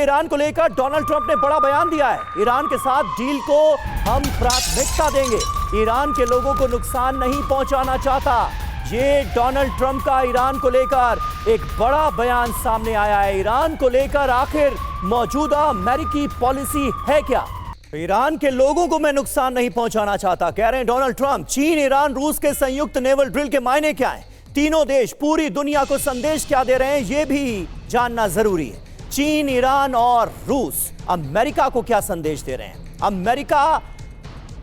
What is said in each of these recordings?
Iran को लेकर Donald Trump ने बड़ा बयान दिया है। ईरान के साथ डील को हम प्राथमिकता देंगे, ईरान के लोगों को नुकसान नहीं पहुंचाना चाहता। ये डोनाल्ड ट्रंप का ईरान को लेकर एक बड़ा बयान सामने आया है। ईरान को लेकर आखिर मौजूदा अमेरिकी पॉलिसी है क्या? ईरान के लोगों को मैं नुकसान नहीं पहुंचाना चाहता, कह रहे हैं डोनाल्ड ट्रंप। चीन, ईरान, रूस के संयुक्त नेवल ड्रिल के मायने क्या हैं? तीनों देश पूरी दुनिया को संदेश क्या दे रहे हैं, यह भी जानना जरूरी है। चीन, ईरान और रूस अमेरिका को क्या संदेश दे रहे हैं? अमेरिका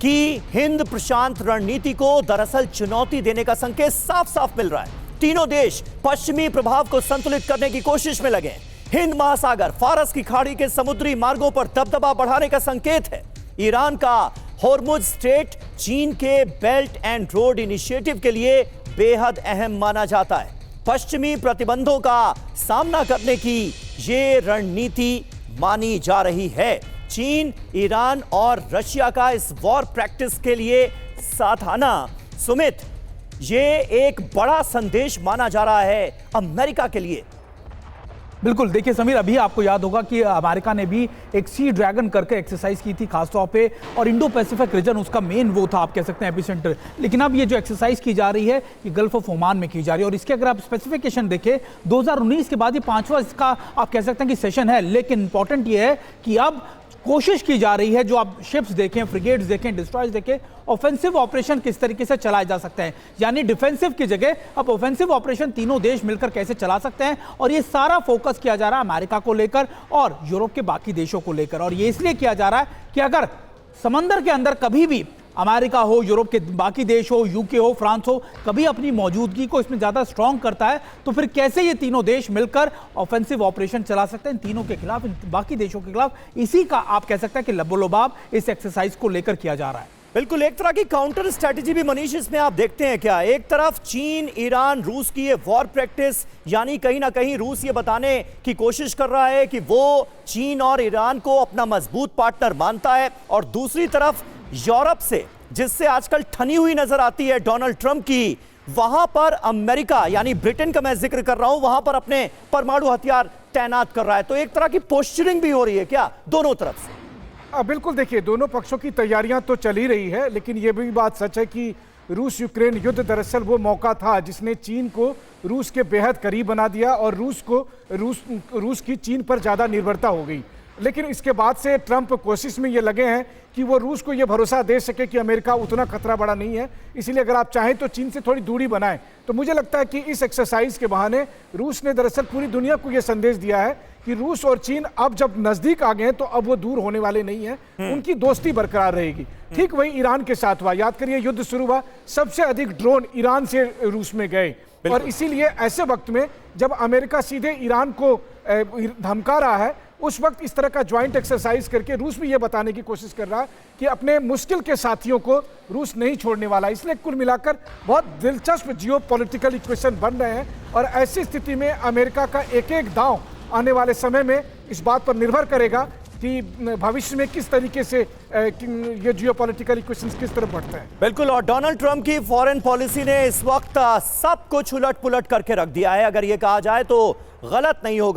की हिंद प्रशांत रणनीति को दरअसल चुनौती देने का संकेत साफ साफ मिल रहा है। तीनों देश पश्चिमी प्रभाव को संतुलित करने की कोशिश में लगे। हिंद महासागर, फारस की खाड़ी के समुद्री मार्गों पर दबदबा बढ़ाने का संकेत है। ईरान का होर्मुज स्ट्रेट चीन के बेल्ट एंड रोड इनिशिएटिव के लिए बेहद अहम माना जाता है। पश्चिमी प्रतिबंधों का सामना करने की ये रणनीति मानी जा रही है। चीन, ईरान और रशिया का इस वॉर प्रैक्टिस के लिए साथ आना, सुमित, ये एक बड़ा संदेश माना जा रहा है अमेरिका के लिए। बिल्कुल, देखिए समीर, अभी आपको याद होगा कि अमेरिका ने भी एक सी ड्रैगन करके एक्सरसाइज की थी खासतौर पे, और इंडो पैसिफिक रीजन उसका मेन वो था, आप कह सकते हैं एपिसेंटर। लेकिन अब ये जो एक्सरसाइज की जा रही है ये गल्फ ऑफ ओमान में की जा रही है, और इसके अगर आप स्पेसिफिकेशन देखें 2019 के बाद ये 5वां इसका आप कह सकते हैं कि सेशन है। लेकिन इंपॉर्टेंट ये है कि अब कोशिश की जा रही है, जो आप शिप्स देखें, फ्रिगेट्स देखें, डिस्ट्रॉयर्स देखें, ऑफेंसिव ऑपरेशन किस तरीके से चलाए जा सकते हैं, यानी डिफेंसिव की जगह अब ऑफेंसिव ऑपरेशन तीनों देश मिलकर कैसे चला सकते हैं। और ये सारा फोकस किया जा रहा है अमेरिका को लेकर और यूरोप के बाकी देशों को लेकर। और ये इसलिए किया जा रहा है कि अगर समंदर के अंदर कभी भी अमेरिका हो, यूरोप के बाकी देश हो, यूके हो, फ्रांस हो, कभी अपनी मौजूदगी को इसमें ज्यादा स्ट्रांग करता है, तो फिर कैसे ये तीनों देश मिलकर ऑफेंसिव ऑपरेशन चला सकते हैं इन तीनों के खिलाफ, इन बाकी देशों के खिलाफ। इसी का आप कह सकते हैं कि लबोलबाब इस एक्सरसाइज को लेकर किया जा रहा है। बिल्कुल, एक तरह की काउंटर स्ट्रेटेजी भी मनीष इसमें आप देखते हैं क्या? एक तरफ चीन, ईरान, रूस की ये वॉर प्रैक्टिस, यानी कहीं ना कहीं रूस ये बताने की कोशिश कर रहा है कि वो चीन और ईरान को अपना मजबूत पार्टनर मानता है, और दूसरी तरफ यूरोप से, जिससे आजकल ठनी हुई नजर आती है डोनाल्ड ट्रंप की, वहां पर अमेरिका यानी ब्रिटेन का मैं जिक्र कर रहा हूं, वहां पर अपने परमाणु हथियार तैनात कर रहा है। तो एक तरह की पोस्चरिंग भी हो रही है क्या दोनों तरफ से? बिल्कुल, देखिए दोनों पक्षों की तैयारियां तो चल ही रही है, लेकिन यह भी बात सच है कि रूस यूक्रेन युद्ध दरअसल वो मौका था जिसने चीन को रूस के बेहद करीब बना दिया, और रूस की चीन पर ज़्यादा निर्भरता हो गई। लेकिन इसके बाद से ट्रंप कोशिश में ये लगे हैं कि वो रूस को ये भरोसा दे सके कि अमेरिका उतना खतरा बड़ा नहीं है, इसलिए अगर आप चाहें तो चीन से थोड़ी दूरी बनाएं। तो मुझे लगता है कि इस एक्सरसाइज के बहाने रूस ने दरअसल पूरी दुनिया को ये संदेश दिया है कि रूस और चीन अब जब नजदीक आ गए हैं तो अब वो दूर होने वाले नहीं हैं, उनकी दोस्ती बरकरार रहेगी। ठीक वही ईरान के साथ हुआ। याद करिए, युद्ध शुरू हुआ, सबसे अधिक ड्रोन ईरान से रूस में गए, और इसीलिए ऐसे वक्त में जब अमेरिका सीधे ईरान को धमका रहा है, उस वक्त इस तरह का ज्वाइंट एक्सरसाइज करके रूस भी ये बताने की कोशिश कर रहा है कि अपने मुश्किल के साथियों को रूस नहीं छोड़ने वाला। इसलिए कुल मिलाकर बहुत दिलचस्प जियोपॉलिटिकल इक्वेशन बन रहे हैं, और ऐसी स्थिति में अमेरिका का एक एक दांव आने वाले समय में इस बात पर निर्भर करेगा कि भविष्य में किस तरीके से ये जियोपॉलिटिकल इक्वेशंस किस तरफ बढ़ते हैं। बिल्कुल, और डोनाल्ड ट्रंप की फॉरेन पॉलिसी ने इस वक्त सब कुछ उलट पुलट करके रख दिया है, अगर ये कहा जाए तो गलत नहीं होगा।